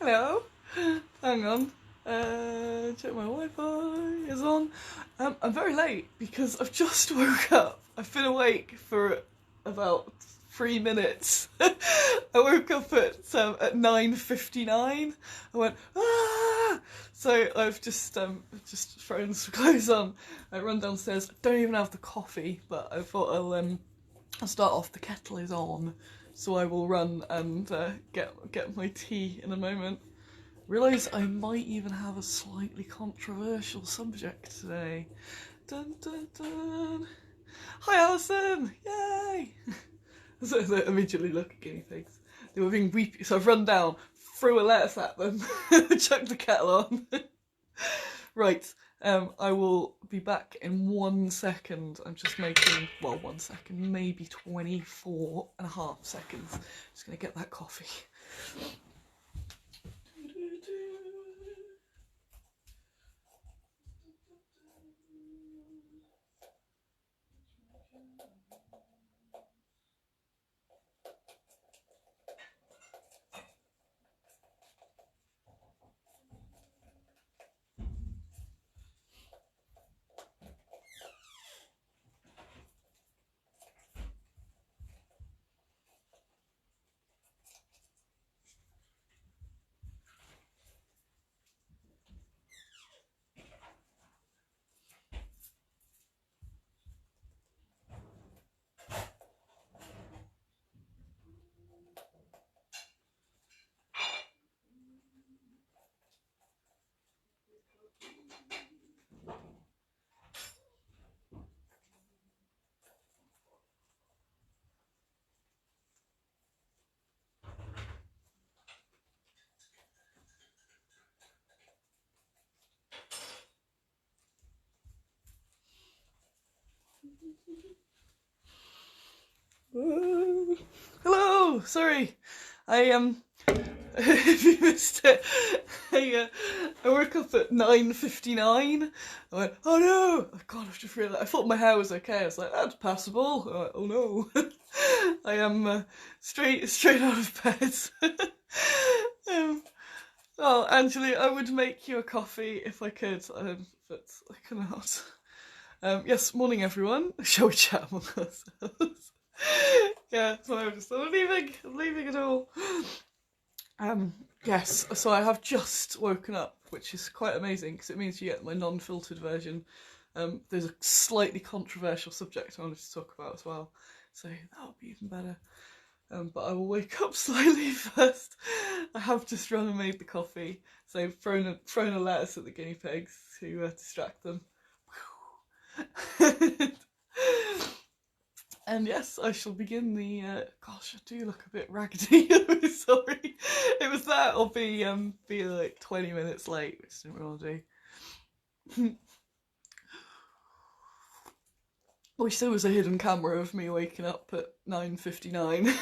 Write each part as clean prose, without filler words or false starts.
Hello. Hang on. Check my Wi-Fi is on. I'm very late because I've just woke up. I've been awake for about 3 minutes. I woke up at 9:59. I went ah. So I've just thrown some clothes on. I run downstairs. I don't even have the coffee, but I thought I'll start off. The kettle is on, so I will run and get my tea in a moment. Realise I might even have a slightly controversial subject today. Dun dun dun. Hi Alison! Yay! So I immediately look at guinea pigs. They were being weepy, so I've run down, threw a lettuce at them, chucked the kettle on. Right, I will be back in 1 second. I'm just making, well, 1 second, maybe 24.5 seconds. Just gonna get that coffee. Hello, sorry. I if you missed it, I woke up at 9:59. I went, oh no! Oh God, I've just realised. I thought my hair was okay. I was like, that's passable. I went, oh no! I am straight out of bed. Well, Angeli, I would make you a coffee if I could, but I cannot. Yes, morning everyone. Shall we chat among ourselves? Yeah, so I'm leaving it all. Yes, so I have just woken up, which is quite amazing because it means you get my non-filtered version. There's a slightly controversial subject I wanted to talk about as well, so that would be even better. But I will wake up slightly first. I have just run and made the coffee, so thrown a lettuce at the guinea pigs to distract them. And yes, I shall begin the. Gosh, I do look a bit raggedy. I'm sorry. It was that or be like 20 minutes late, which I didn't really do. I wish there was a hidden camera of me waking up at 9:59.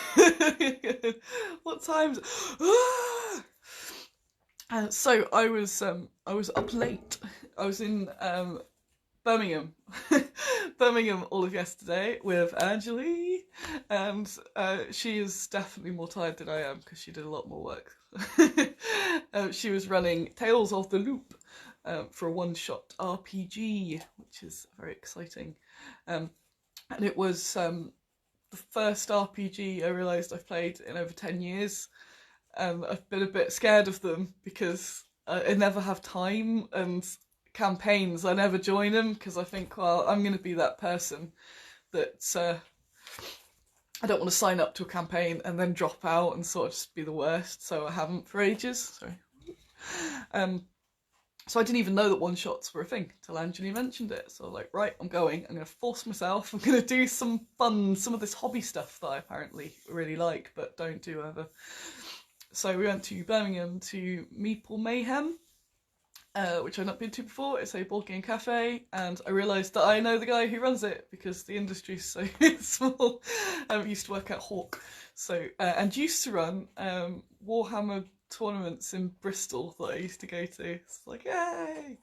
What time is it? So I was up late. I was in Birmingham, Birmingham all of yesterday with Angeli, and she is definitely more tired than I am because she did a lot more work. She was running Tales of the Loop for a one-shot RPG, which is very exciting. And it was the first RPG I realised I've played in over 10 years. I've been a bit scared of them because I never have time, and campaigns I never join them because I think, well, I'm going to be that person that I don't want to sign up to a campaign and then drop out and sort of just be the worst, so I haven't for ages. Sorry. So I didn't even know that one-shots were a thing till Angeli mentioned it. So I was like, right, I'm going to force myself, I'm going to do some of this hobby stuff that I apparently really like but don't do ever. So we went to Birmingham to Meeple Mayhem, which I've not been to before. It's a board game cafe, and I realised that I know the guy who runs it because the industry's so small. I used to work at Hawk, so and used to run Warhammer tournaments in Bristol that I used to go to. It's like, yay!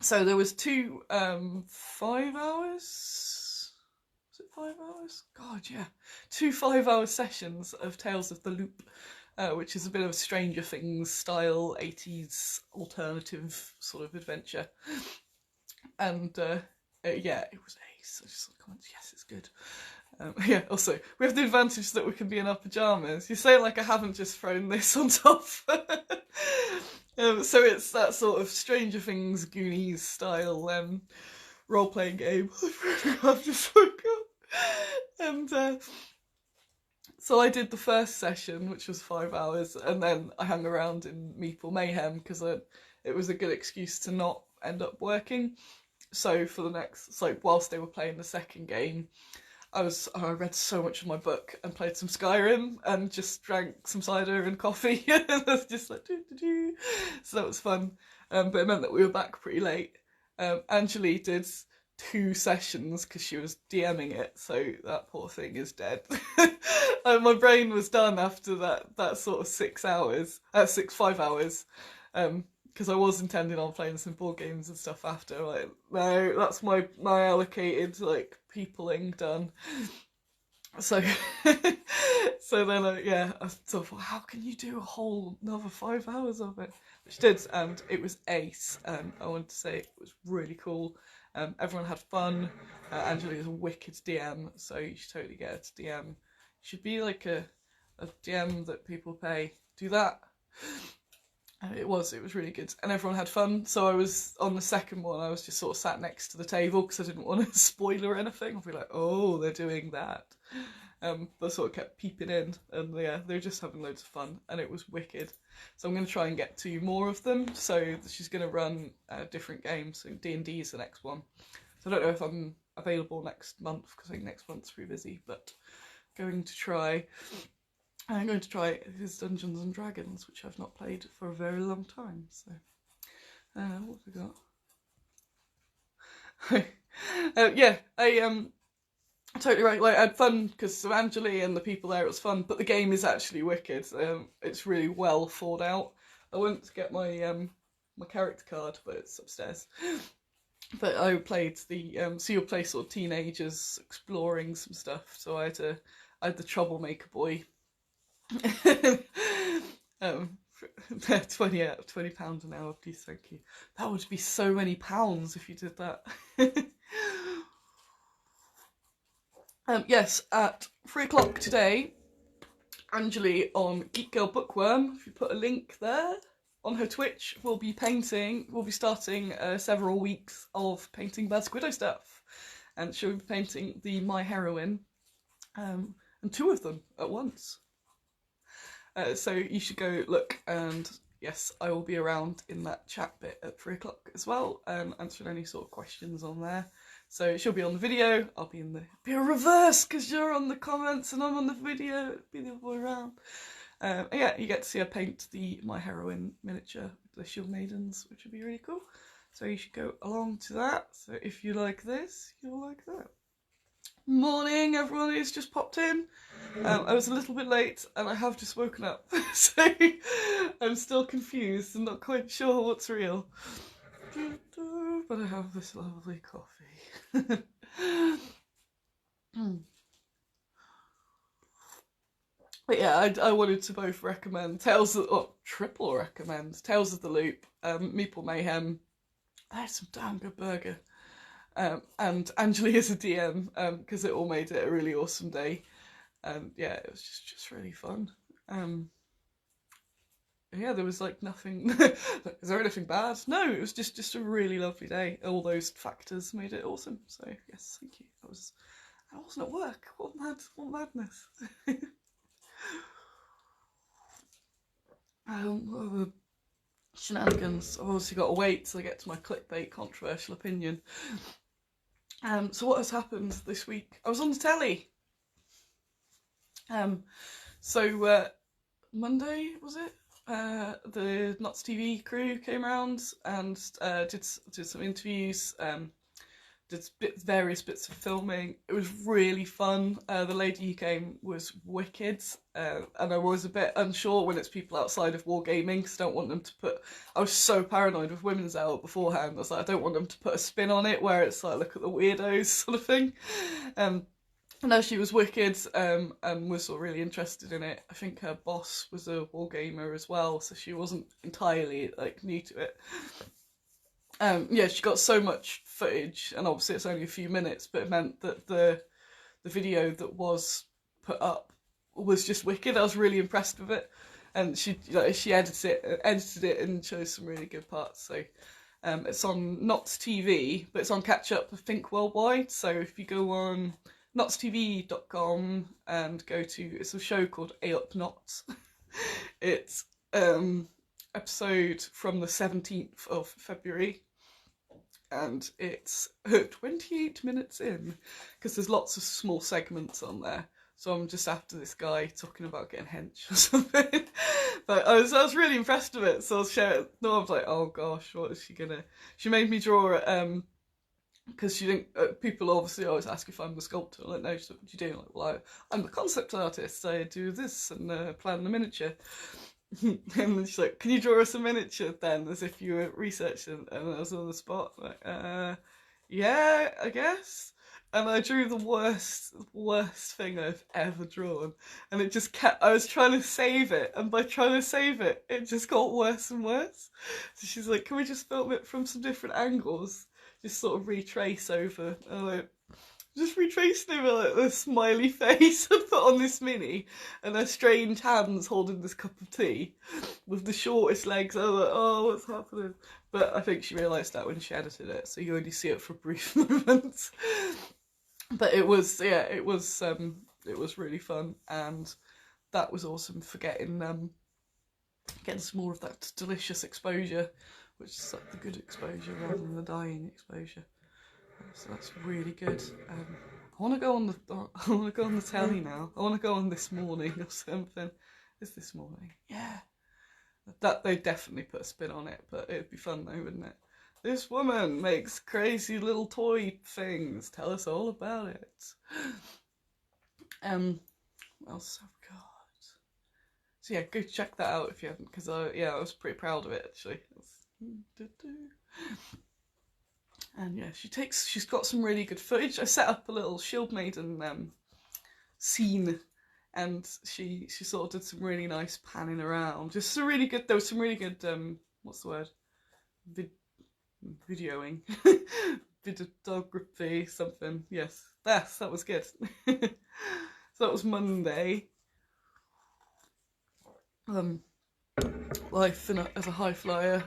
So there was two 5 hours. Was it 5 hours? God, yeah, two 5-hour sessions of Tales of the Loop. which is a bit of a Stranger Things style 80s alternative sort of adventure. And yeah, it was ace. I just commented, yes, it's good. Yeah, also, we have the advantage that we can be in our pyjamas. You say like I haven't just thrown this on top. So it's that sort of Stranger Things, Goonies style role-playing game. I've just woke up. And so I did the first session, which was 5 hours, and then I hung around in Meeple Mayhem because it was a good excuse to not end up working. So for the next, so whilst they were playing the second game, I read so much of my book and played some Skyrim and just drank some cider and coffee. And I was just like, doo-doo-doo. So that was fun. But it meant that we were back pretty late. Angeli did 2 sessions because she was DMing it, so that poor thing is dead. My brain was done after that sort of 5 hours. Because I was intending on playing some board games and stuff after. Like, no, that's my allocated like peopling done. So so then yeah, I thought, well, how can you do a whole another 5 hours of it? Which did, and it was ace. I wanted to say it was really cool. Everyone had fun. Angela is a wicked DM, so you should totally get her to DM. You should be like a DM that people pay. Do that. It was really good, and everyone had fun. So I was on the second one, I was just sort of sat next to the table because I didn't want to spoil or anything. I'd be like, oh, they're doing that. But I sort of kept peeping in, and yeah, they were just having loads of fun, and it was wicked. So I'm going to try and get 2 more of them. So she's going to run different games. So D&D is the next one. So I don't know if I'm available next month because I think next month's pretty busy, but I'm going to try his Dungeons and Dragons, which I've not played for a very long time. So, what have we got? Yeah, totally right. Like, I had fun because of Angeli and the people there. It was fun, but the game is actually wicked. It's really well thought out. I went to get my my character card, but it's upstairs. But I played so you'll play sort of teenagers exploring some stuff. So I had the troublemaker boy. 20 £20 an hour, please, thank you. That would be so many pounds if you did that. Yes, at 3 o'clock today, Angeli on Geek Girl Bookworm, if you put a link there, on her Twitch, will be starting several weeks of painting Bad Squiddo stuff. And she'll be painting the My Heroine, and 2 of them at once. So you should go look, and yes, I will be around in that chat bit at 3 o'clock as well, answering any sort of questions on there. So she'll be on the video, I'll be be a reverse because you're on the comments and I'm on the video, it'll be the other way around. Yeah, you get to see her paint the My Heroine miniature, the Shield Maidens, which would be really cool. So you should go along to that. So if you like this, you'll like that. Morning, everyone who's just popped in. I was a little bit late and I have just woken up, so I'm still confused and not quite sure what's real. But I have this lovely coffee. But yeah, I wanted to both recommend triple recommend Tales of the Loop, Meeple Mayhem. That's some damn good burger. And Angeli is a DM, because it all made it a really awesome day. Yeah, it was just really fun. Yeah, there was like nothing. Is there anything bad? No, it was just a really lovely day. All those factors made it awesome. So yes, thank you. I wasn't at work. What madness. What other shenanigans? I've obviously got to wait till I get to my clickbait controversial opinion. So what has happened this week? I was on the telly. So Monday, was it? The Nuts TV crew came around and did some interviews, did various bits of filming. It was really fun. The lady who came was wicked, and I was a bit unsure when it's people outside of wargaming because I don't want them to I was so paranoid with Women's Hour beforehand. I was like, I don't want them to put a spin on it where it's like, look at the weirdos sort of thing. no, she was wicked, and was sort of really interested in it. I think her boss was a wargamer as well, so she wasn't entirely like new to it. Yeah, she got so much footage, and obviously it's only a few minutes, but it meant that the video that was put up was just wicked. I was really impressed with it, and she edited it and chose some really good parts. So it's on Knots TV, but it's on catch up I think worldwide. So if you go on knotstv.com and it's a show called A Up Knots. It's episode from the 17th of February, and it's 28 minutes in, because there's lots of small segments on there. So I'm just after this guy talking about getting hench or something. But I was really impressed with it, so I was sharing. No, I was like, oh gosh, what is she gonna? She made me draw it, because she didn't. People obviously always ask if I'm the sculptor. I'm like, no, so what do you do? I'm like, well, I'm the concept artist. I do this and plan the miniature. And then she's like, can you draw us a miniature then, as if you were researching? And I was on the spot, like, yeah, I guess. And I drew the worst thing I've ever drawn. And it just kept, I was trying to save it, and by trying to save it, it just got worse and worse. So she's like, can we just film it from some different angles? Just sort of retrace over. And I'm like, just retracing over like the smiley face I put on this mini, and her strange hands holding this cup of tea with the shortest legs. I was like, oh, what's happening? But I think she realised that when she edited it, so you only see it for brief moments. But it was really fun, and that was awesome for getting some more of that delicious exposure, which is like the good exposure rather than the dying exposure. So that's really good. I want to go on the telly now. I want to go on This Morning or something. Is This Morning? Yeah. That they definitely put a spin on it, but it'd be fun though, wouldn't it? This woman makes crazy little toy things. Tell us all about it. What else have we got? So yeah, go check that out if you haven't, because I was pretty proud of it actually. And yeah, she's got some really good footage. I set up a little Shield Maiden scene, and she sort of did some really nice panning around. Just there was some really good what's the word? Videoing. Videography, something. Yes, that was good. So that was Monday. Life as a high flyer.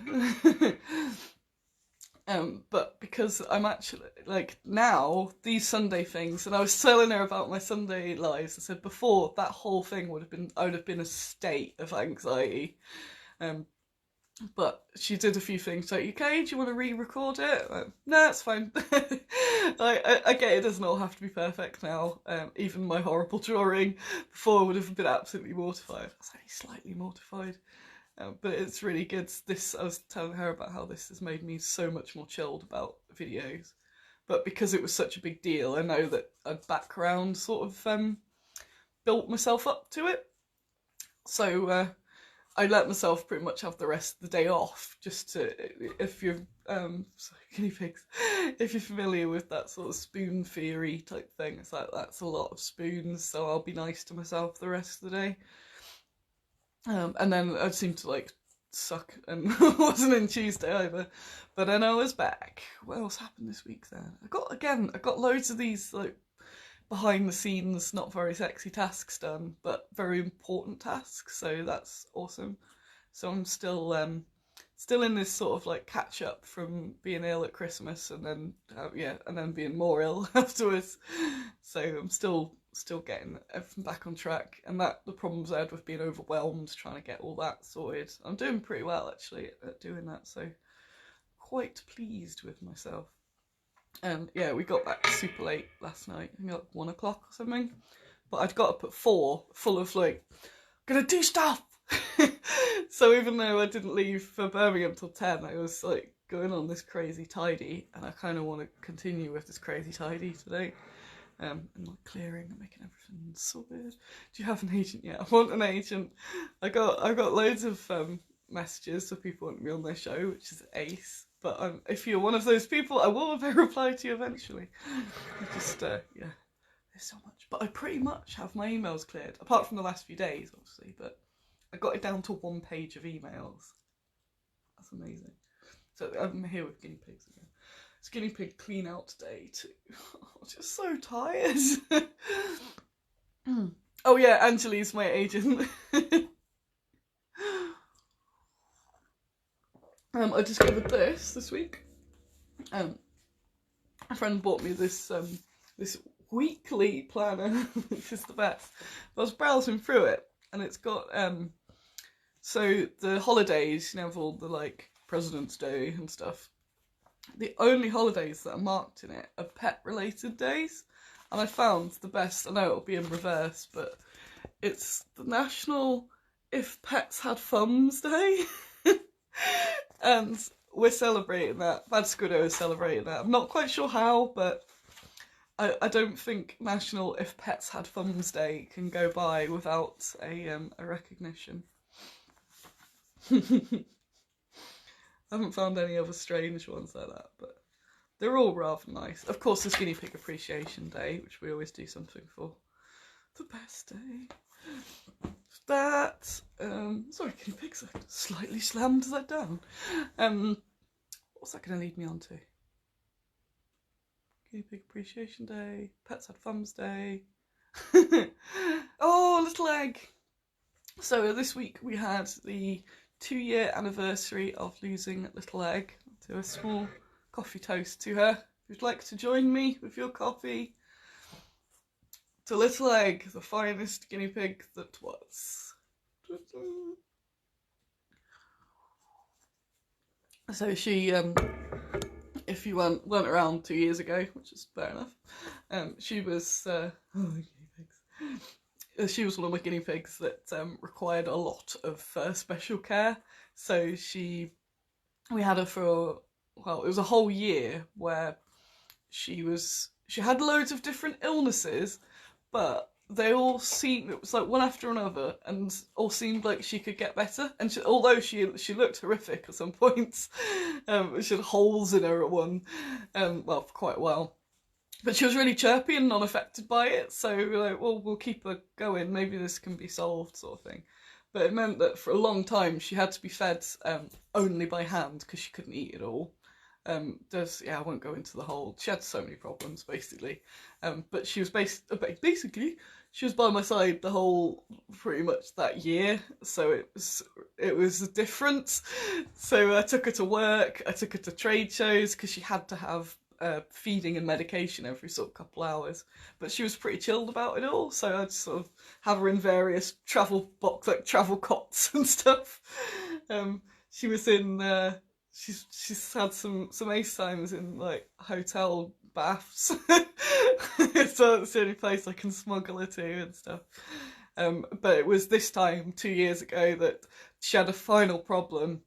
But because I'm actually, like, now, these Sunday things, and I was telling her about my Sunday lives, I said before, that whole thing I would have been a state of anxiety. But she did a few things like, okay, do you want to re-record it? Like, no, it's fine. I get it doesn't all have to be perfect now. Even my horrible drawing before would have been absolutely mortified. I was only slightly mortified. But it's really good. I was telling her about how this has made me so much more chilled about videos. But because it was such a big deal, I know that a background sort of built myself up to it. So I let myself pretty much have the rest of the day off, just to, if you're, sorry, guinea pigs, if you're familiar with that sort of spoon theory type thing, it's like, that's a lot of spoons, so I'll be nice to myself the rest of the day. And then I seemed to like suck and wasn't in Tuesday either, but then I was back. What else happened this week then? I got loads of these like behind the scenes, not very sexy tasks done, but very important tasks, so that's awesome. So I'm still in this sort of like catch up from being ill at Christmas, and then and then being more ill afterwards. So I'm still getting everything back on track, and that the problems I had with being overwhelmed trying to get all that sorted. I'm doing pretty well actually at doing that, so quite pleased with myself. And yeah, we got back super late last night, I think like 1 o'clock or something. But I'd got up at 4, full of like, gonna do stuff! So even though I didn't leave for Birmingham till 10, I was like going on this crazy tidy, and I kind of want to continue with this crazy tidy today. And like clearing and making everything sorted. Do you have an agent yet? I want an agent. I got loads of messages of people wanting me on their show, which is ace. But if you're one of those people, I will reply to you eventually. I just There's so much. But I pretty much have my emails cleared, apart from the last few days, obviously, but I got it down to 1 page of emails. That's amazing. So I'm here with guinea pigs again. It's guinea pig clean out day too. I'm just so tired. Oh yeah, Angeli's my agent. I discovered this week. A friend bought me this this weekly planner, which is the best. I was browsing through it, and it's got so the holidays, you know, of all the like President's Day and stuff. The only holidays that are marked in it are pet-related days, and I found the best. I know it'll be in reverse, but it's the National If Pets Had Thumbs Day. And we're celebrating that. Bad Squiddo is celebrating that. I'm not quite sure how, but I don't think National If Pets Had Thumbs Day can go by without a recognition. I haven't found any other strange ones like that, but they're all rather nice. Of course, there's Guinea Pig Appreciation Day, which we always do something for. The best day. That, sorry, guinea pigs, I slightly slammed that down. What's that going to lead me on to? Guinea Pig Appreciation Day, Pets Had Thumbs Day. Oh, little egg. So this week we had the 2-year anniversary of losing little egg. Do a small coffee toast to her. If you'd like to join me with your coffee. To little egg, the finest guinea pig that was. So she, if you weren't around 2 years ago, which is fair enough, she was, guinea pigs. She was one of my guinea pigs that required a lot of special care. So we had her for, well, it was a whole year where she had loads of different illnesses, but they all seemed, it was like one after another, and all seemed like she could get better. And although she looked horrific at some points, she had holes in her at one, well, for quite a while. But she was really chirpy and non-affected by it, so we were like, well, we'll keep her going, maybe this can be solved, sort of thing. But it meant that for a long time she had to be fed only by hand, because she couldn't eat it all. I won't go into the whole, she had so many problems, basically. But she was basically, she was by my side the whole, pretty much that year, so it was different. So I took her to work, I took her to trade shows, because she had to have feeding and medication every sort of couple hours, but she was pretty chilled about it all, so I'd sort of have her in various travel cots and stuff. She was in she's had some ace times in like hotel baths. So it's the only place I can smuggle her to and stuff. But it was this time 2 years ago that she had a final problem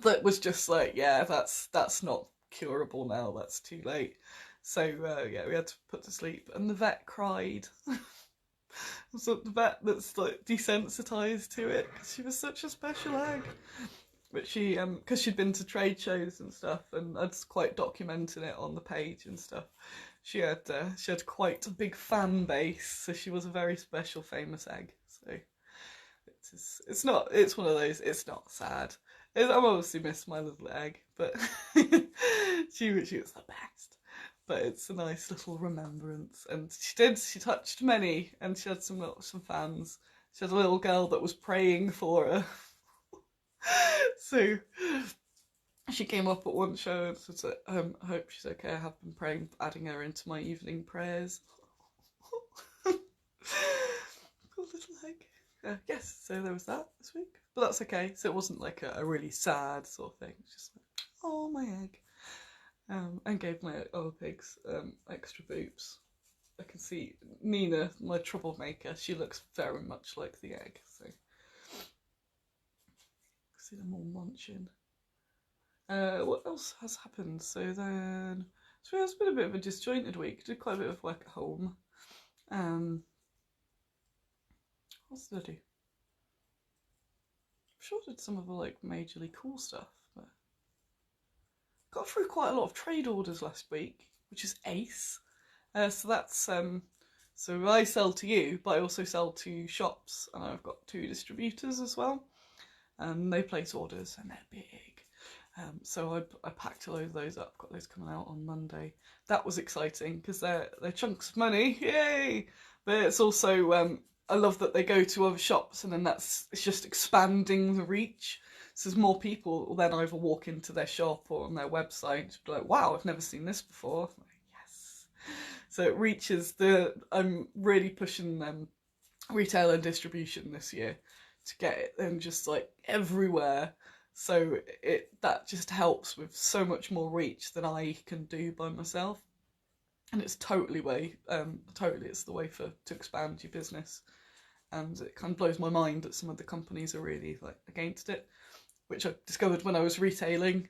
that was just like, yeah, that's not curable now, that's too late. So we had to put to sleep, and the vet cried. So the vet that's like desensitized to it, because she was such a special egg. But she, because she'd been to trade shows and stuff, and I'd quite documented it on the page and stuff, she had quite a big fan base, so she was a very special, famous egg. So it's one of those, it's not sad. I'm obviously miss my little egg, but she was the best. But it's a nice little remembrance, and she touched many, and she had some fans. She had a little girl that was praying for her. So she came up at one show and said, I hope she's okay, I have been praying, adding her into my evening prayers. Poor little egg. Yes, so there was that this week. But that's okay, so it wasn't like a really sad sort of thing. It's just like, oh, my egg. And gave my other pigs extra boobs. I can see Nina, my troublemaker, she looks very much like the egg, so see them all munching. What else has happened? So it's been a bit of a disjointed week. Did quite a bit of work at home. What else did I do? I'm sure I did some of the like majorly cool stuff, but got through quite a lot of trade orders last week, which is ace. So that's So I sell to you, but I also sell to shops, and I've got 2 distributors as well, and they place orders, and they're big. So I packed a load of those up, got those coming out on Monday. That was exciting, because they're chunks of money, yay! But it's also, I love that they go to other shops, and then it's just expanding the reach. So there's more people will then either walk into their shop or on their website to be like, wow, I've never seen this before. Like, yes. So it reaches I'm really pushing retail and distribution this year to get it then just like everywhere. So that just helps with so much more reach than I can do by myself. And it's totally it's the way to expand your business. And it kind of blows my mind that some of the companies are really like against it, which I discovered when I was retailing,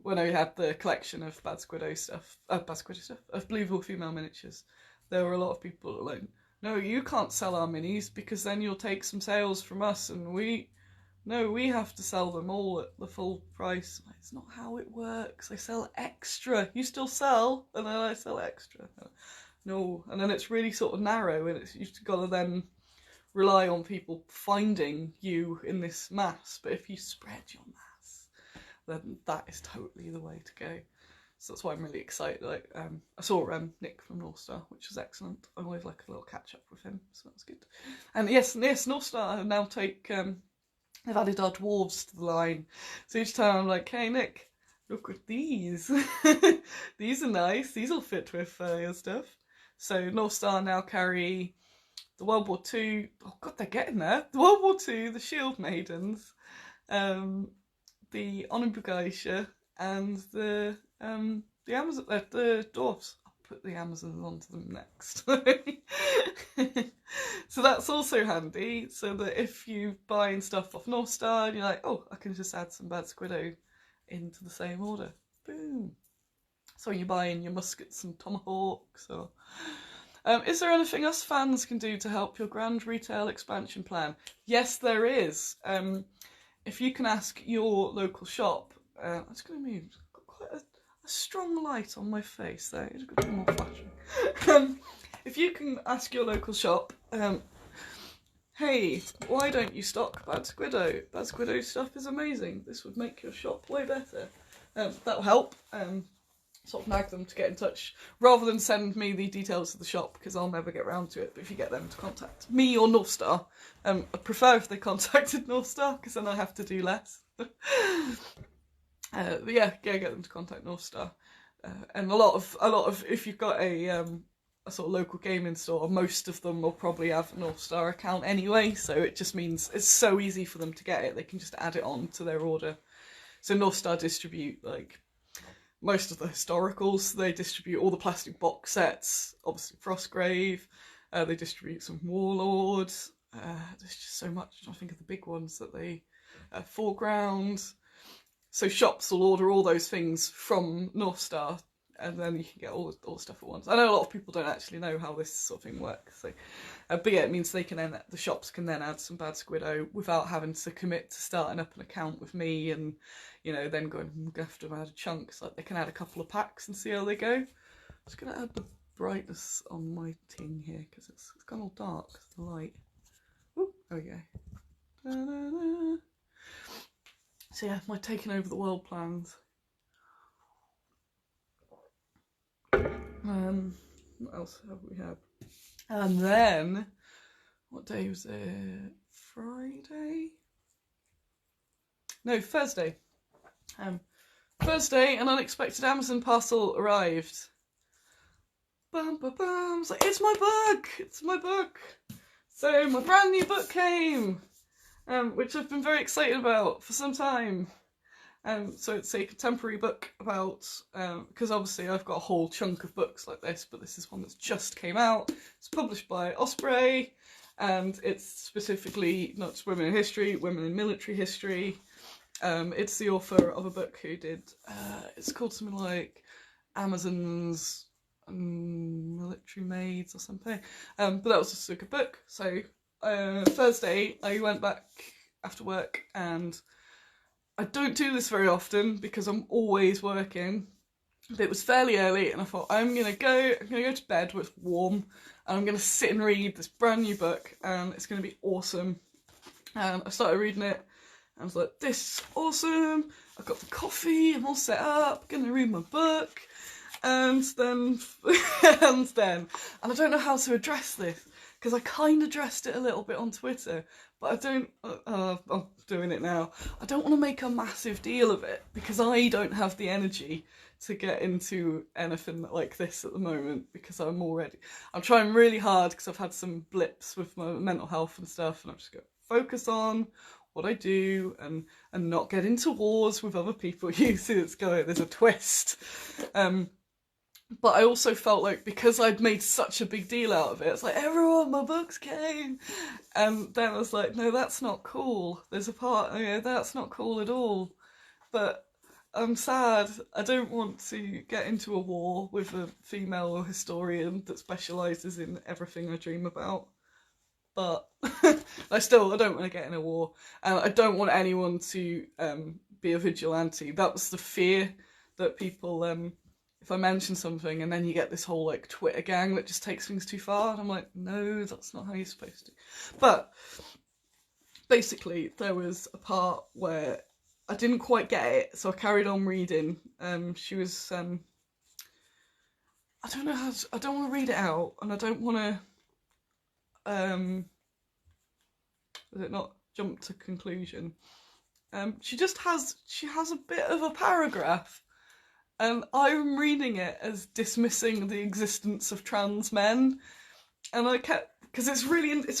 when I had the collection of Bad Squiddo stuff, of believable female miniatures. There were a lot of people that were like, no, you can't sell our minis because then you'll take some sales from us, and we have to sell them all at the full price. Like, it's not how it works. I sell extra. You still sell, and then I sell extra. No, and then it's really sort of narrow, and you've got to then rely on people finding you in this mass. But if you spread your mass, then that is totally the way to go. So that's why I'm really excited. Like, I saw Nick from North Star, which was excellent. I always like a little catch up with him, so that's good. And yes, North Star now they've added our dwarves to the line. So each time I'm like, hey Nick, look at these. These are nice. These will fit with your stuff. So North Star now carry the World War II. Oh God, they're getting there. The World War II, the Shield Maidens, the Ononbugaisha, and the Amazon, the dwarves. I'll put the Amazons onto them next. So that's also handy, so that if you buying stuff off North Star and you're like, oh, I can just add some Bad Squiddo into the same order. Boom. So you're buying your muskets and tomahawks, or is there anything us fans can do to help your grand retail expansion plan? Yes, there is. If you can ask your local shop, I'm just going to move. I've got quite a strong light on my face there. It's got to be more flashing. If you can ask your local shop, hey, why don't you stock Bad Squiddo? Bad Squiddo stuff is amazing. This would make your shop way better. That'll help. Sort of nag them to get in touch, rather than send me the details of the shop, because I'll never get round to it. But if you get them to contact me or North Star, I'd prefer if they contacted North Star, because then I have to do less. But yeah, get them to contact North Star. And a lot of if you've got a sort of local gaming store, most of them will probably have a North Star account anyway, so it just means it's so easy for them to get it. They can just add it on to their order. So North Star distribute like most of the historicals. They distribute all the plastic box sets, obviously Frostgrave. They distribute some Warlords. There's just so much. I think of the big ones that they Foreground. So shops will order all those things from North Star, and then you can get all the stuff at once. I know a lot of people don't actually know how this sort of thing works. So, but yeah, it means they can then, the shops can then add some Bad Squiddo without having to commit to starting up an account with me and, you know, then going, I'm going to have to add a chunk. So like, they can add a couple of packs and see how they go. I'm just going to add the brightness on my thing here because it's gone all dark, the light. Ooh, there we go. Da-da-da. So yeah, my taking over the world plans. What else have we had? And then, what day was it? Friday? No, Thursday. Thursday, an unexpected Amazon parcel arrived. Bum, bum, bum. It's like, it's my book! It's my book! So my brand new book came! Which I've been very excited about for some time. So it's a contemporary book about, because obviously I've got a whole chunk of books like this, but this is one that's just came out. It's published by Osprey, and it's specifically not just women in history, women in military history. It's the author of a book who did, it's called something like Amazon's Military Maids or something. But that was just a good book. So Thursday I went back after work, and I don't do this very often because I'm always working, but it was fairly early and I thought I'm gonna go to bed where it's warm and I'm going to sit and read this brand new book, and it's going to be awesome. And I started reading it, and I was like, this is awesome. I've got the coffee, I'm all set up, going to read my book. And then, and I don't know how to address this, because I kind of addressed it a little bit on Twitter, but I don't, I'm doing it now. I don't want to make a massive deal of it, because I don't have the energy to get into anything like this at the moment, because I'm trying really hard, because I've had some blips with my mental health and stuff, and I'm just going to focus on what I do and not get into wars with other people. You see, there's a twist. But I also felt like, because I'd made such a big deal out of it, it's like, everyone, my books came. And then I was like, no, that's not cool. There's a part, that's not cool at all. But I'm sad. I don't want to get into a war with a female historian that specialises in everything I dream about. But I don't want to get in a war. And I don't want anyone to be a vigilante. That was the fear that people... if I mention something and then you get this whole like Twitter gang that just takes things too far, and I'm like, no, that's not how you're supposed to. But basically there was a part where I didn't quite get it, so I carried on reading. She was, I don't want to read it out, and I don't want to, not jump to conclusion. She has a bit of a paragraph. And I'm reading it as dismissing the existence of trans men, and because it's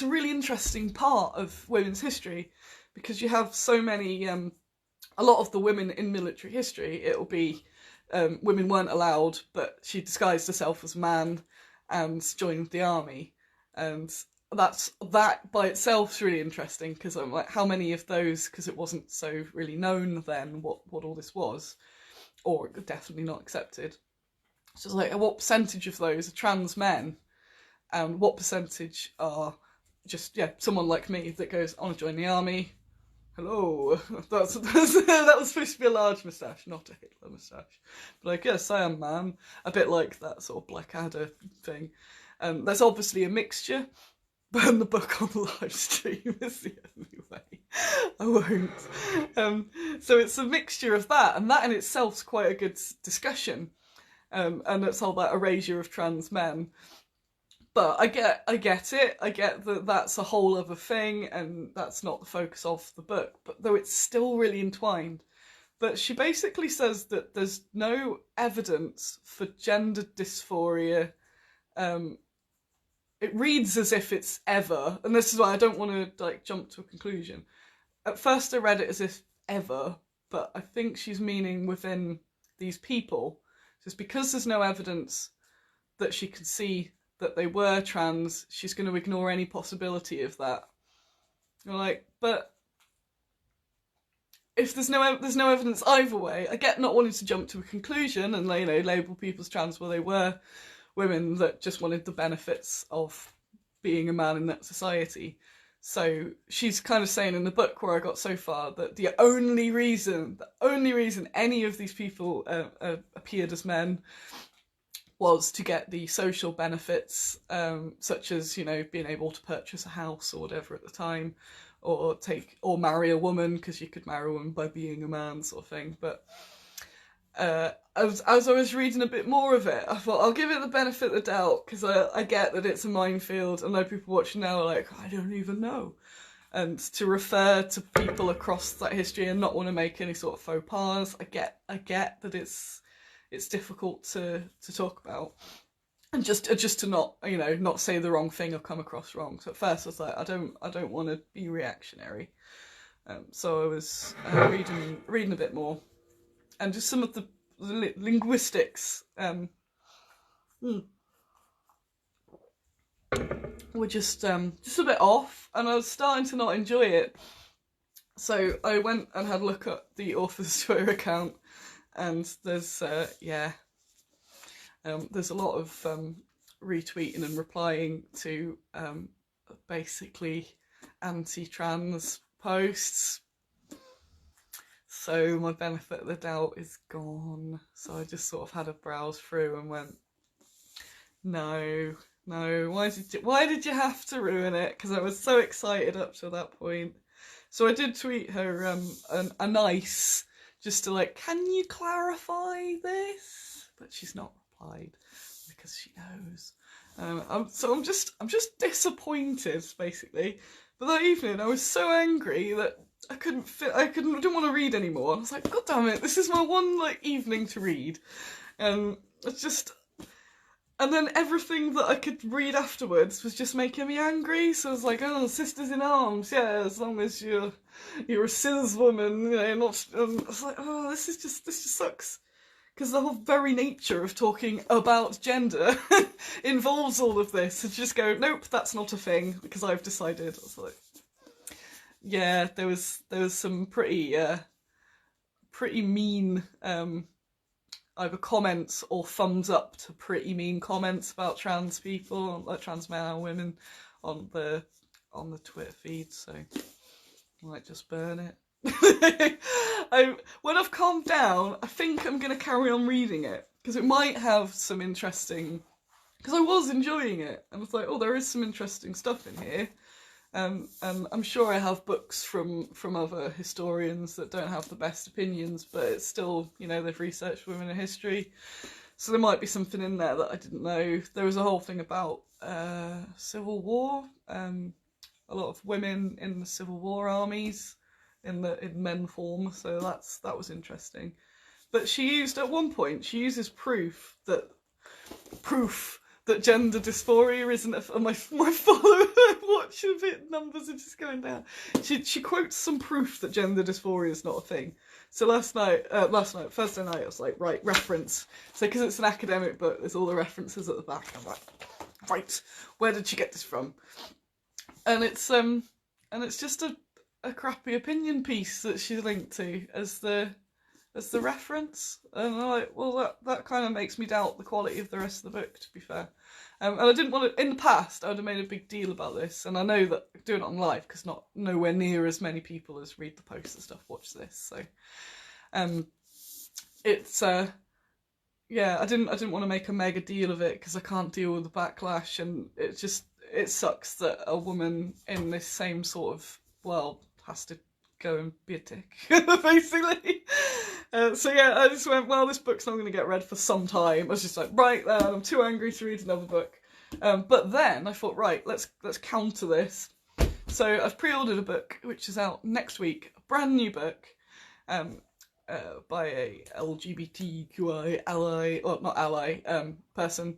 a really interesting part of women's history, because you have so many, a lot of the women in military history, it'll be women weren't allowed, but she disguised herself as a man and joined the army, and that by itself is really interesting, because I'm like, how many of those, because it wasn't so really known then what all this was, or definitely not accepted. So it's like, what percentage of those are trans men, and what percentage are just, someone like me that goes, I want to join the army. Hello, that was supposed to be a large moustache, not a Hitler moustache. But I guess I am, man. A bit like that sort of Blackadder thing. There's obviously a mixture. Burn the book on live stream is the only way. I won't. So it's a mixture of that, and that in itself's quite a good discussion. And it's all that erasure of trans men. But I get it. I get that that's a whole other thing, and that's not the focus of the book. But though it's still really entwined. But she basically says that there's no evidence for gender dysphoria. It reads as if it's ever, and this is why I don't want to like jump to a conclusion. At first I read it as if ever, but I think she's meaning within these people. Just because there's no evidence that she can see that they were trans, she's going to ignore any possibility of that. You're like, but if there's no evidence either way, I get not wanting to jump to a conclusion and label people as trans, well, they were women that just wanted the benefits of being a man in that society. So she's kind of saying in the book where I got so far that the only reason any of these people appeared as men was to get the social benefits, such as, being able to purchase a house or whatever at the time, or marry a woman, because you could marry a woman by being a man, sort of thing. But as I was reading a bit more of it, I thought I'll give it the benefit of the doubt, because I get that it's a minefield. I know people watching now are like, I don't even know. And to refer to people across that history and not want to make any sort of faux pas, I get that it's difficult to talk about, and just to not not say the wrong thing or come across wrong. So at first I was like, I don't want to be reactionary. So I was reading a bit more. And just some of the linguistics were just a bit off, and I was starting to not enjoy it. So I went and had a look at the author's Twitter account, and there's a lot of retweeting and replying to basically anti-trans posts. So my benefit of the doubt is gone. So I just sort of had a browse through and went, no, No, why did you have to ruin it? Because I was so excited up to that point. So I did tweet her a nice, just to like, can you clarify this? But she's not replied because she knows. I'm just disappointed, basically. But that evening I was so angry that I didn't want to read anymore. I was like, God damn it, this is my one like evening to read. It's just. And then everything that I could read afterwards was just making me angry. So I was like, oh, sisters in arms, yeah, as long as you're a cis woman, you know, not. I was like, oh, this just sucks. Because the whole very nature of talking about gender involves all of this. And just go, nope, that's not a thing, because I've decided. I was like, yeah, there was some pretty mean either comments or thumbs up to pretty mean comments about trans people, like trans men and women, on the Twitter feed. So I might just burn it. When I've calmed down, I think I'm going to carry on reading it because it might have some interesting. Because I was enjoying it, and I was like, oh, there is some interesting stuff in here. And I'm sure I have books from other historians that don't have the best opinions, but it's still, you know, they've researched women in history. So there might be something in there that I didn't know. There was a whole thing about Civil War, a lot of women in the Civil War armies in men form, so that was interesting. But at one point, she uses proof that gender dysphoria isn't my follower watch of it numbers are just going down. She quotes some proof that gender dysphoria is not a thing. So Thursday night, I was like, right, reference. So because it's an academic book, there's all the references at the back. I'm like, right, where did she get this from? And it's just a crappy opinion piece that she linked to as the reference, and I'm like, well, that kind of makes me doubt the quality of the rest of the book, to be fair. And I didn't want to. In the past, I would have made a big deal about this, and I know that doing it on live because nowhere near as many people as read the posts and stuff watch this. So, it's yeah, I didn't want to make a mega deal of it because I can't deal with the backlash, and it sucks that a woman in this same sort of world has to go and be a dick, basically. So yeah, I just went, well, this book's not going to get read for some time. I was just like, right, I'm too angry to read another book. But then I thought, right, let's counter this. So I've pre-ordered a book which is out next week, a brand new book, by a LGBTQI ally, or not ally, person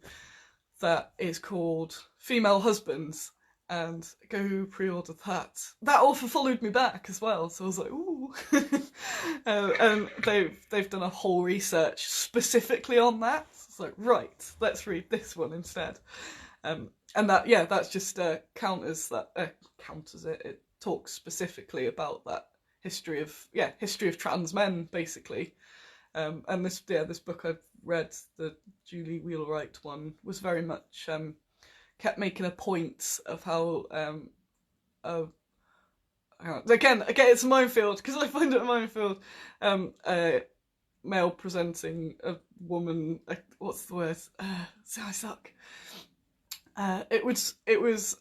that is called Female Husbands. And go pre-order that. That offer followed me back as well, so I was like, ooh. And they've done a whole research specifically on that. So it's like, right, let's read this one instead. And that's just counters it. It talks specifically about that history of trans men, basically. And this book I've read, the Julie Wheelwright one, was very much kept making a point of how again it's a minefield because I find it a minefield. Male presenting a woman, what's the word? So I suck. It was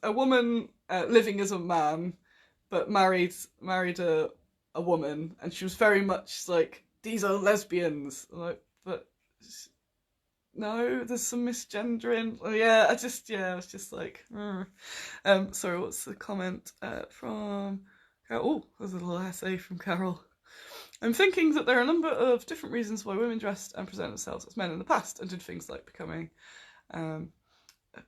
a woman living as a man, but married a woman, and she was very much like, these are lesbians. I'm like, but no, there's some misgendering. Yeah, I was just like, sorry, what's the comment from Carol? Oh, there's a little essay from Carol. I'm thinking that there are a number of different reasons why women dressed and presented themselves as men in the past and did things like becoming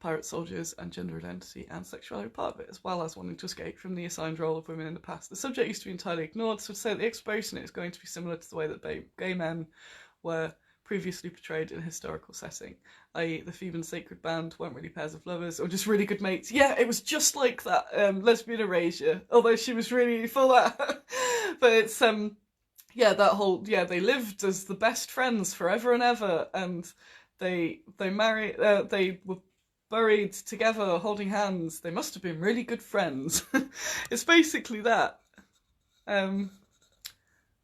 pirate soldiers, and gender identity and sexuality part of it, as well as wanting to escape from the assigned role of women in the past. The subject used to be entirely ignored, so to say that the exploration is going to be similar to the way that gay men were previously portrayed in a historical setting, i.e. the Theban sacred band weren't really pairs of lovers or just really good mates. Yeah, it was just like that lesbian erasure, although she was really for that. But it's they lived as the best friends forever and ever, and they married, they were buried together holding hands. They must have been really good friends. It's basically that.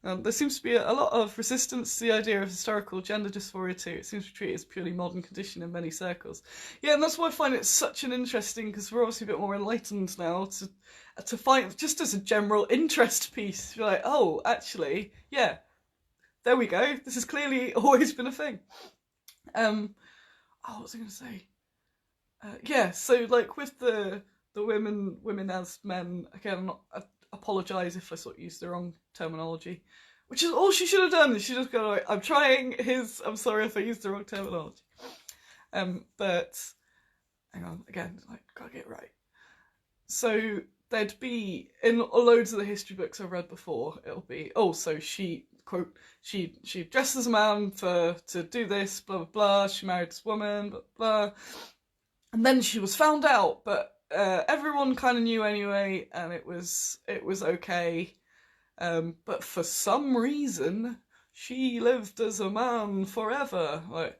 There seems to be a lot of resistance to the idea of historical gender dysphoria too. It seems to be treated as a purely modern condition in many circles. Yeah, and that's why I find it such an interesting, because we're obviously a bit more enlightened now, to find, just as a general interest piece, you're like, oh, actually, yeah, there we go. This has clearly always been a thing. What was I going to say? Yeah, so like with the women as men, again, I apologise if I sort of used the wrong terminology, which is all she should have done. She just go like, I'm sorry if I used the wrong terminology. But hang on, again, like, gotta get it right. So there'd be, in loads of the history books I've read before, it'll be, oh, so she, quote, she dressed as a man to do this, blah blah blah, she married this woman, blah blah, and then she was found out, but everyone kind of knew anyway, and it was okay. But for some reason, she lived as a man forever. Like,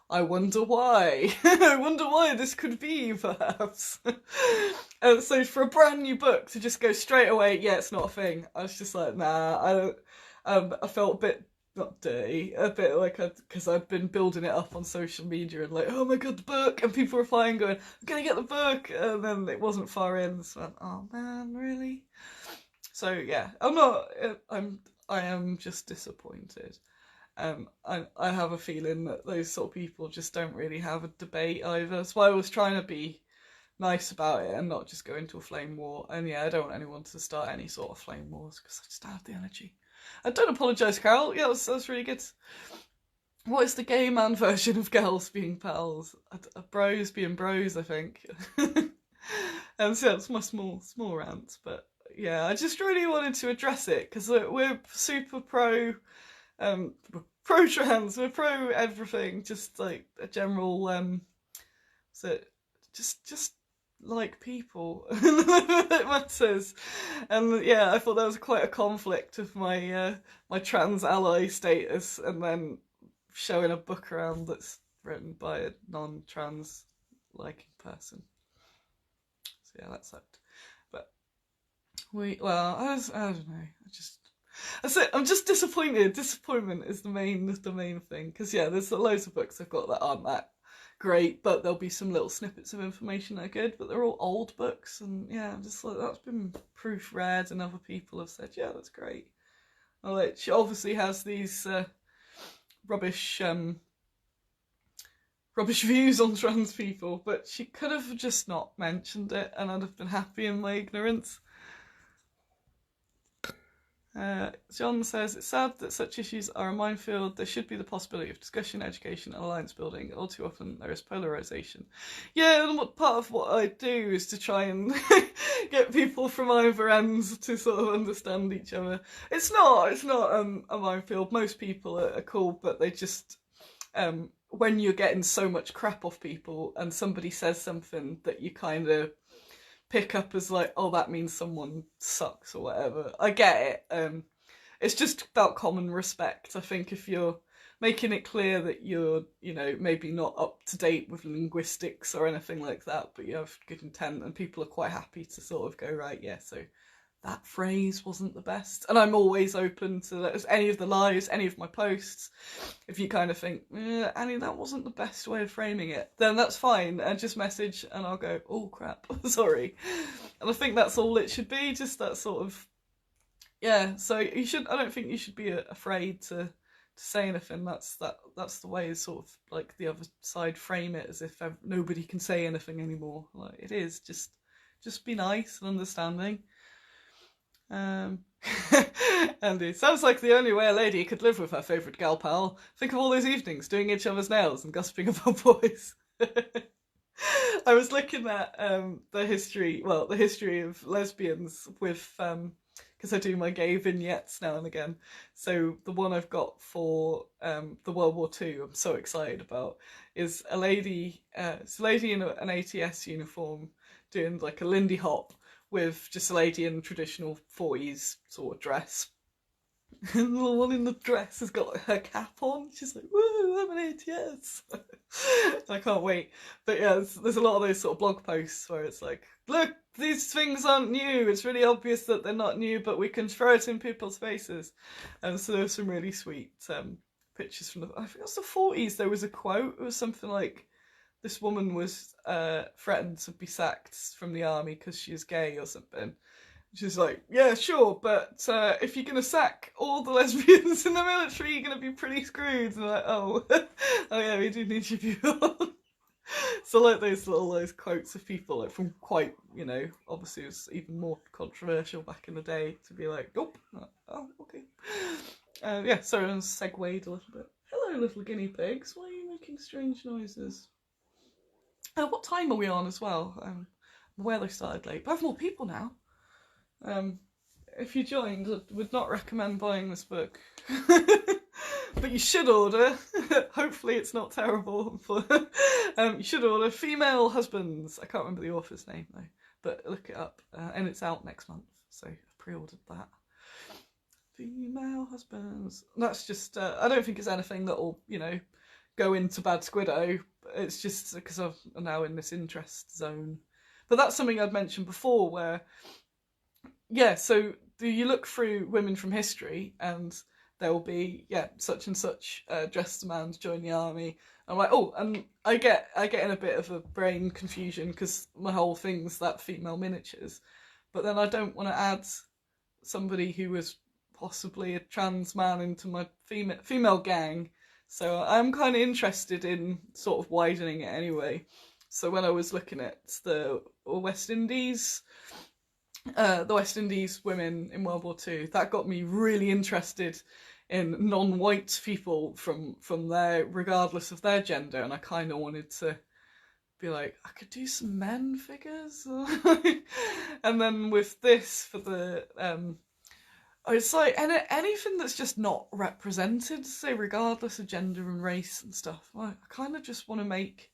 I wonder why. I wonder why this could be, perhaps. And so for a brand new book to just go straight away, yeah, it's not a thing. I was just like, nah, I don't. I felt a bit, not dirty, a bit like, because I'd been building it up on social media and like, oh my god, the book, and people were flying going, I'm gonna get the book, and then it wasn't far in, so I went, oh man, really? So yeah, I am just disappointed. I have a feeling that those sort of people just don't really have a debate either. That's why I was trying to be nice about it and not just go into a flame war. And yeah, I don't want anyone to start any sort of flame wars because I just don't have the energy. I don't apologise, Carol. Yeah, that's really good. What is the gay man version of girls being pals? Bros being bros, I think. And so it's my small rant, but yeah, I just really wanted to address it because we're super pro trans, we're pro everything, just like a general so just like people. It matters. And yeah, I thought that was quite a conflict of my my trans ally status and then showing a book around that's written by a non-trans liking person. So yeah, that sucked. But I don't know. I'm just disappointed. Disappointment is the main thing. Because yeah, there's loads of books I've got that aren't that great, but there'll be some little snippets of information that are good. But they're all old books, and yeah, I'm just like, that's been proofread, and other people have said, yeah, that's great. Well, like, she obviously has these rubbish views on trans people, but she could have just not mentioned it, and I'd have been happy in my ignorance. John says, it's sad that such issues are a minefield. There should be the possibility of discussion, education, and alliance building. All too often there is polarisation. Yeah, and part of what I do is to try and get people from either ends to sort of understand each other. It's not a minefield. Most people are cool, but they just, when you're getting so much crap off people and somebody says something that you kind of pick up as like, oh, that means someone sucks or whatever. I get it. It's just about common respect. I think if you're making it clear that you're, maybe not up to date with linguistics or anything like that, but you have good intent and people are quite happy to sort of go, right, yeah, so that phrase wasn't the best. And I'm always open to any of the lives, any of my posts. If you kind of think, Annie, that wasn't the best way of framing it, then that's fine. And just message and I'll go, oh crap, sorry. And I think that's all it should be, just that sort of, yeah. So I don't think you should be afraid to say anything. That's the way sort of like the other side frame it, as if nobody can say anything anymore. Like, it is just be nice and understanding. And it sounds like the only way a lady could live with her favourite gal pal. Think of all those evenings doing each other's nails and gossiping about boys. I was looking at the history of lesbians with because I do my gay vignettes now and again. So the one I've got for the World War II, I'm so excited about, is a lady in an ATS uniform doing like a Lindy Hop with just a lady in traditional 40s sort of dress. And the one in the dress has got like, her cap on. She's like, woo, lemonade, yes. I can't wait. But yeah, there's a lot of those sort of blog posts where it's like, look, these things aren't new. It's really obvious that they're not new, but we can throw it in people's faces. And so there's some really sweet pictures from I think it was the 40s. There was a quote. It was something like, this woman was threatened to be sacked from the army because she was gay or something. She's like, yeah, sure, but if you're going to sack all the lesbians in the military, you're going to be pretty screwed. And like, oh, oh yeah, we do need you people. So like those quotes of people like from quite, you know, obviously it was even more controversial back in the day to be like, nope, oh, okay. Yeah, sorry, I segued a little bit. Hello, little guinea pigs. Why are you making strange noises? What time are we on as well? I'm aware they started late, but I have more people now. If you joined, I would not recommend buying this book. But you should order. Hopefully it's not terrible. You should order Female Husbands. I can't remember the author's name though, but look it up. And it's out next month, so I've pre-ordered that. Female Husbands. That's just, I don't think it's anything that will, you know, go into Bad Squiddo. It's just because I'm now in this interest zone. But that's something I'd mentioned before where, yeah, so you look through women from history and there will be, yeah, such and such dressed a man to join the army. I'm like, oh, and I get in a bit of a brain confusion because my whole thing's that female miniatures. But then I don't want to add somebody who was possibly a trans man into my female gang. So I'm kind of interested in sort of widening it anyway. So when I was looking at the West Indies women in World War II, that got me really interested in non-white people from there, regardless of their gender, and I kind of wanted to be like, I could do some men figures. And then with this, for the it's like anything that's just not represented, say regardless of gender and race and stuff, I kind of just want to make,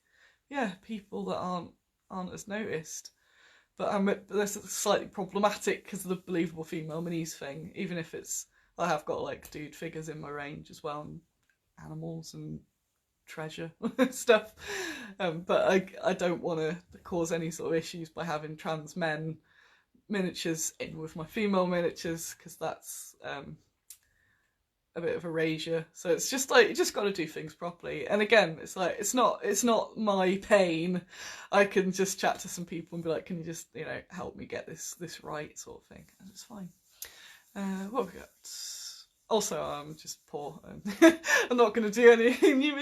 yeah, people that aren't as noticed. But that's slightly problematic because of the believable female minis thing, even if I have got like dude figures in my range as well, and animals and treasure stuff. But I don't want to cause any sort of issues by having trans men miniatures in with my female miniatures, because that's a bit of erasure. So it's just like, you just got to do things properly. And again, it's like, it's not my pain. I can just chat to some people and be like, can you just, you know, help me get this right, sort of thing, and it's fine. What have we got? Also, I'm just poor. I'm not going to do any new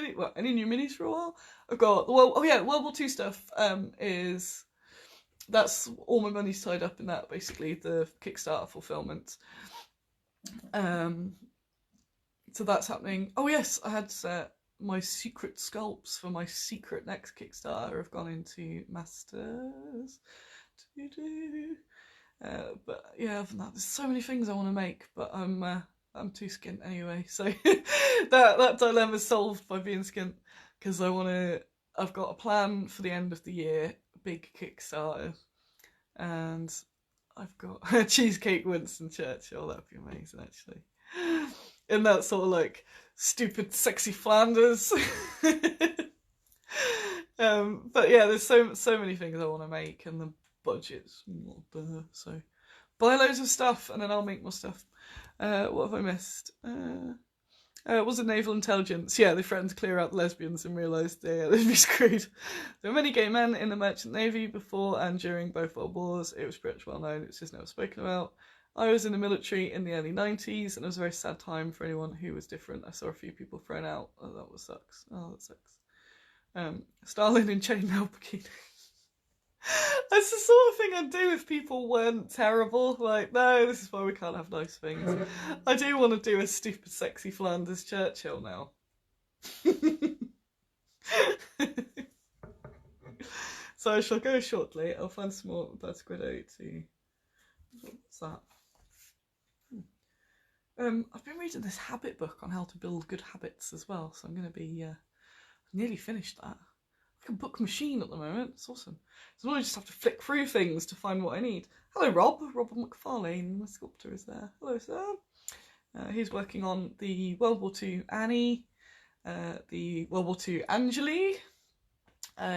minis for a while. I've got World War II stuff. That's all my money's tied up in that, basically, the Kickstarter fulfillment. So that's happening. Oh yes, I had my secret sculpts for my secret next Kickstarter have gone into Masters. But yeah, other than that, there's so many things I want to make, but I'm too skint anyway. So that dilemma's solved by being skint, because I've got a plan for the end of the year, big Kickstarter, and I've got a cheesecake Winston Churchill. That'd be amazing, actually. In that sort of like stupid sexy Flanders. But yeah, there's so many things I want to make, and the budget's not there, so buy loads of stuff and then I'll make more stuff. What have I missed? Was it naval intelligence? Yeah, they threatened to clear out the lesbians and realised they'd be screwed. There were many gay men in the merchant navy before and during both world wars. It was pretty much well known, it's just never spoken about. I was in the military in the early 90s, and it was a very sad time for anyone who was different. I saw a few people thrown out. Oh, that sucks. Oh, that sucks. Stalin in chainmail bikini. That's the sort of thing I'd do if people weren't terrible. Like, no, this is why we can't have nice things. I do want to do a stupid, sexy Flanders Churchill now. So I shall go shortly. I'll find some more Bad Squiddo to... What's that? I've been reading this habit book on how to build good habits as well, so I'm going to be nearly finished that. Like a book machine at the moment. It's awesome. So I just have to flick through things to find what I need. Hello, Rob. Robert McFarlane, my sculptor, is there. Hello, sir. He's working on the World War II Annie, the World War II Angeli.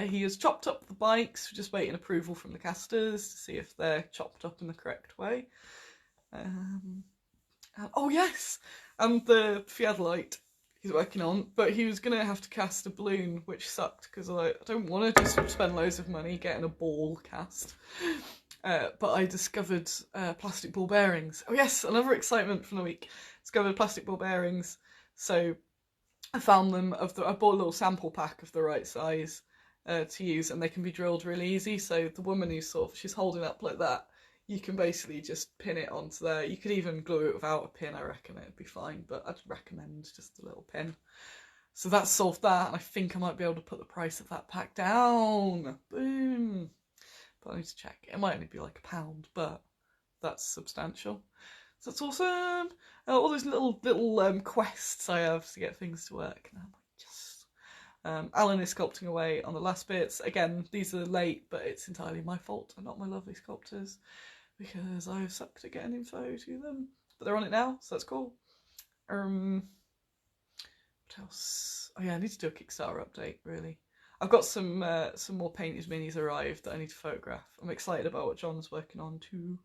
He has chopped up the bikes, we're just waiting approval from the casters to see if they're chopped up in the correct way. Oh yes, and the theodolite he's working on, but he was going to have to cast a balloon, which sucked because I don't want to just spend loads of money getting a ball cast. But I discovered plastic ball bearings. Oh yes, another excitement from the week. Discovered plastic ball bearings. So I found them, I bought a little sample pack of the right size to use, and they can be drilled really easy. So the woman who's she's holding up like that, you can basically just pin it onto there. You could even glue it without a pin, I reckon it'd be fine, but I'd recommend just a little pin. So that solved that, and I think I might be able to put the price of that pack down. Boom. But I need to check. It might only be like £1, but that's substantial. So that's awesome. All those little quests I have to get things to work. And I'm like, yes. Alan is sculpting away on the last bits. Again, these are late, but it's entirely my fault and not my lovely sculptors, because I've sucked at getting info to them. But they're on it now, so that's cool. What else? Oh yeah, I need to do a Kickstarter update, really. I've got some more painted minis arrived that I need to photograph. I'm excited about what John's working on too.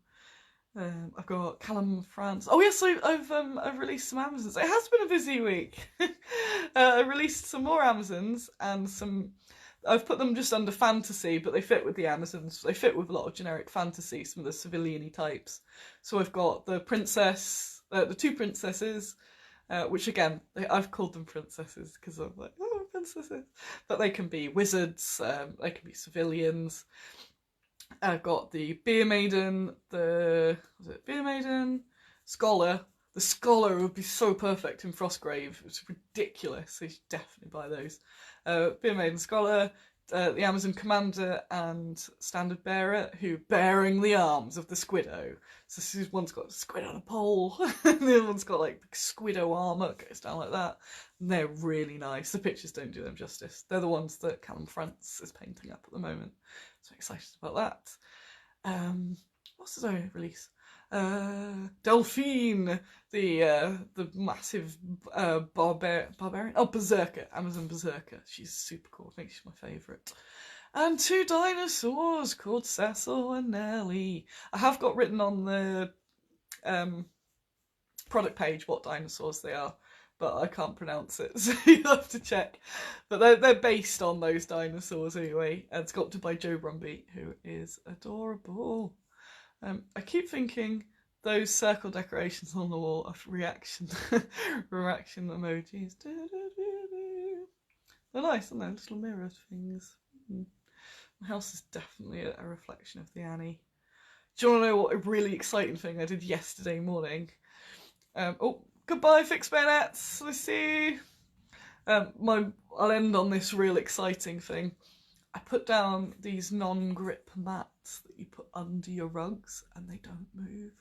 I've got Callum France. Oh yes, I've released some Amazons. It has been a busy week. I released some more Amazons and some. I've put them just under fantasy, but they fit with the Amazons. They fit with a lot of generic fantasy, some of the civilian-y types. So I've got the princess, the two princesses, which again, I've called them princesses because I'm like, oh, princesses. But they can be wizards, they can be civilians. I've got the beer maiden, scholar. The scholar would be so perfect in Frostgrave. It's ridiculous. So you should definitely buy those. Beer maiden, scholar, the Amazon commander, and standard bearer, who bearing the arms of the Squiddo. So one's got a squid on a pole, and the other one's got like Squiddo armour, goes down like that. And they're really nice. The pictures don't do them justice. They're the ones that Callum France is painting up at the moment. So excited about that. What did I release? Delphine, the massive barbarian. Oh, Berserker, Amazon Berserker. She's super cool. I think she's my favourite. And two dinosaurs called Cecil and Nellie. I have got written on the product page what dinosaurs they are, but I can't pronounce it, so you have to check. But they're based on those dinosaurs anyway, and sculpted by Joe Brumby, who is adorable. I keep thinking those circle decorations on the wall of reaction emojis. They're nice, aren't they? Little mirror things. My house is definitely a reflection of the Annie. Do you want to know what a really exciting thing I did yesterday morning? Oh, goodbye, fixed bayonets. I see. I'll end on this real exciting thing. I put down these non-grip mats that you put under your rugs, and they don't move.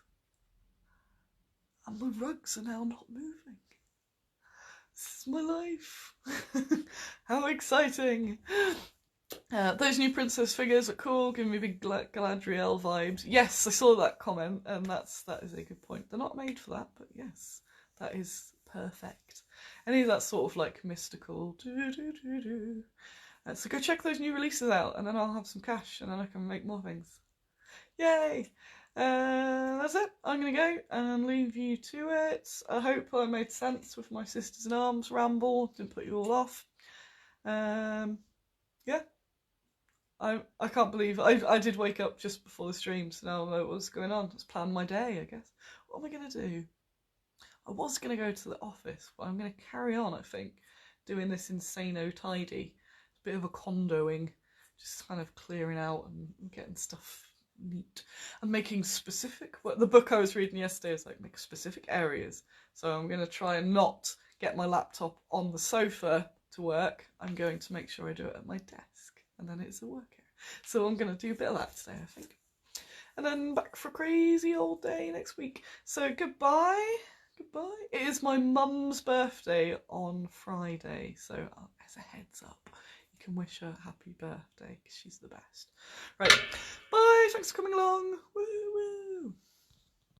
And my rugs are now not moving. This is my life. How exciting. Those new princess figures are cool, giving me big Galadriel vibes. Yes, I saw that comment, and that is a good point. They're not made for that, but yes, that is perfect. Any of that sort of like mystical so go check those new releases out, and then I'll have some cash, and then I can make more things. Yay! That's it. I'm going to go and leave you to it. I hope I made sense with my Sisters in Arms ramble. Didn't put you all off. Yeah. I can't believe I did wake up just before the stream, so now I know what's going on. Let's plan my day, I guess. What am I going to do? I was going to go to the office, but I'm going to carry on, I think, doing this insano tidy. Bit of a condoing, just kind of clearing out and getting stuff neat and making specific. Well, the book I was reading yesterday is like make specific areas. So I'm going to try and not get my laptop on the sofa to work. I'm going to make sure I do it at my desk, and then it's a work area. So I'm going to do a bit of that today, I think, and then back for a crazy old day next week. So goodbye. Goodbye. It is my mum's birthday on Friday, so as a heads up, you can wish her happy birthday because she's the best. Right, bye, thanks for coming along. Woo.